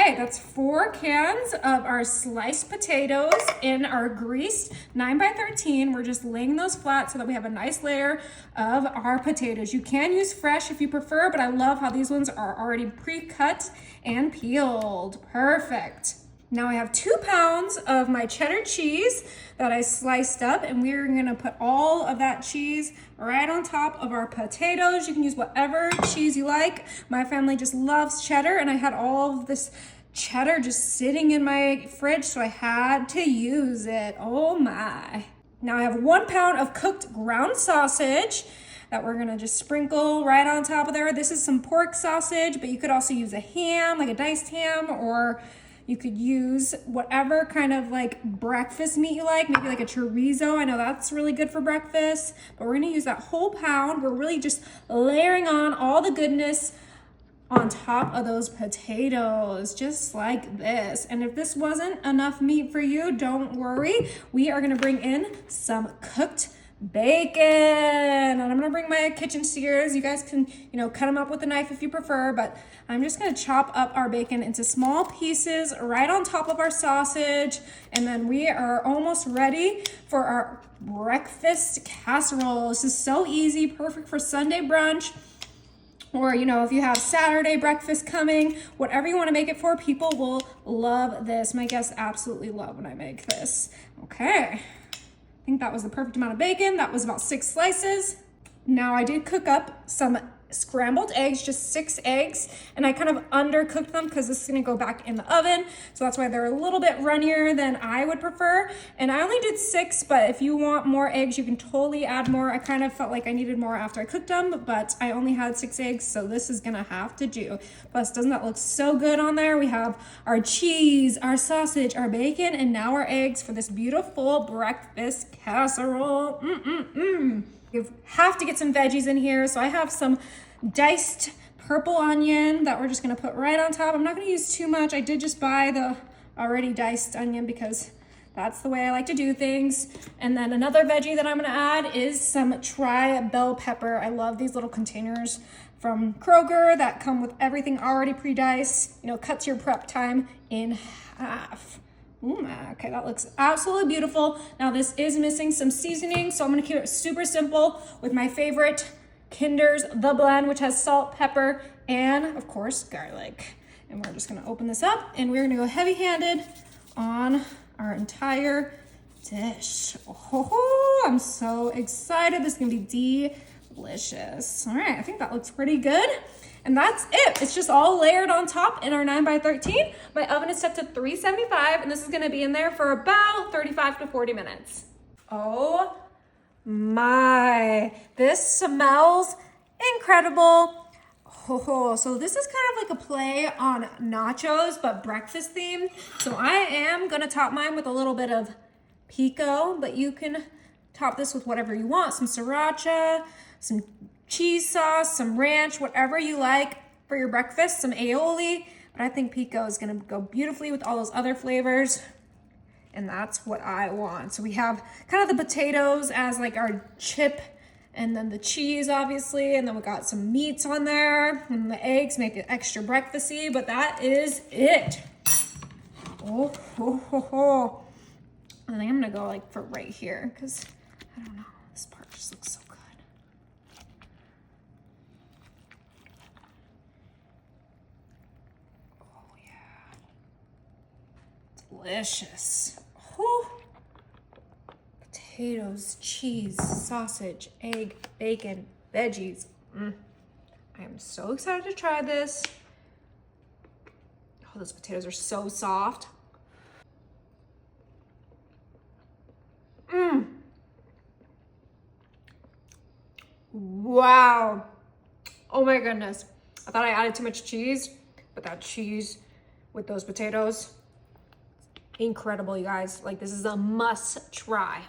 Okay, that's 4 cans of our sliced potatoes in our greased 9x13. We're just laying those flat so that we have a nice layer of our potatoes. You can use fresh if you prefer, but I love how these ones are already pre-cut and peeled. Perfect. Now I have 2 pounds of my cheddar cheese that I sliced up, and we're gonna put all of that cheese right on top of our potatoes. You can use whatever cheese you like. My family just loves cheddar, and I had all of this cheddar just sitting in my fridge, so I had to use it. Oh my. Now I have 1 pound of cooked ground sausage that we're gonna just sprinkle right on top of there. This is some pork sausage, but you could also use a ham, like a diced ham, or you could use whatever kind of like breakfast meat you like, maybe like a chorizo. I know that's really good for breakfast, but we're gonna use that whole pound. We're really just layering on all the goodness on top of those potatoes, just like this. And if this wasn't enough meat for you, don't worry. We are gonna bring in some cooked bacon, and I'm gonna bring my kitchen shears. You guys can, cut them up with a knife if you prefer, but I'm just gonna chop up our bacon into small pieces right on top of our sausage, and then we are almost ready for our breakfast casserole. This is so easy, perfect for Sunday brunch, or if you have Saturday breakfast coming, whatever you want to make it for, people will love this. My guests absolutely love when I make this. Okay. I think that was the perfect amount of bacon. That was about 6 slices. Now I did cook up some scrambled eggs, just 6 eggs, and I kind of undercooked them because this is gonna go back in the oven. So that's why they're a little bit runnier than I would prefer. And I only did 6, but if you want more eggs, you can totally add more. I kind of felt like I needed more after I cooked them, but I only had 6 eggs, so this is gonna have to do. Plus, doesn't that look so good on there? We have our cheese, our sausage, our bacon, and now our eggs for this beautiful breakfast casserole. You have to get some veggies in here. So I have some diced purple onion that we're just gonna put right on top. I'm not gonna use too much. I did just buy the already diced onion because that's the way I like to do things. And then another veggie that I'm gonna add is some tri-bell pepper. I love these little containers from Kroger that come with everything already pre-diced. Cuts your prep time in half. Okay, that looks absolutely beautiful. Now this is missing some seasoning, so I'm gonna keep it super simple with my favorite Kinder's The Blend, which has salt, pepper, and of course, garlic. And we're just gonna open this up and we're gonna go heavy-handed on our entire dish. Oh, I'm so excited. This is gonna be delicious. All right, I think that looks pretty good. And that's it. It's just all layered on top in our 9x13. My oven is set to 375, and this is gonna be in there for about 35 to 40 minutes. Oh my, this smells incredible. Oh, so this is kind of like a play on nachos, but breakfast themed. So I am gonna top mine with a little bit of pico, but you can top this with whatever you want. Some sriracha, some cheese sauce, some ranch, whatever you like for your breakfast, some aioli, but I think pico is gonna go beautifully with all those other flavors, and that's what I want. So we have kind of the potatoes as like our chip, and then the cheese obviously, and then we got some meats on there, and the eggs make it extra breakfasty, but that is it. Oh, ho, ho, ho. I think I'm gonna go like for right here, because I don't know, this part just looks so good. Delicious. Whew. Potatoes, cheese, sausage, egg, bacon, veggies. I am so excited to try this. Oh, those potatoes are so soft. Wow. Oh my goodness. I thought I added too much cheese, but that cheese with those potatoes, incredible, you guys. Like, this is a must try.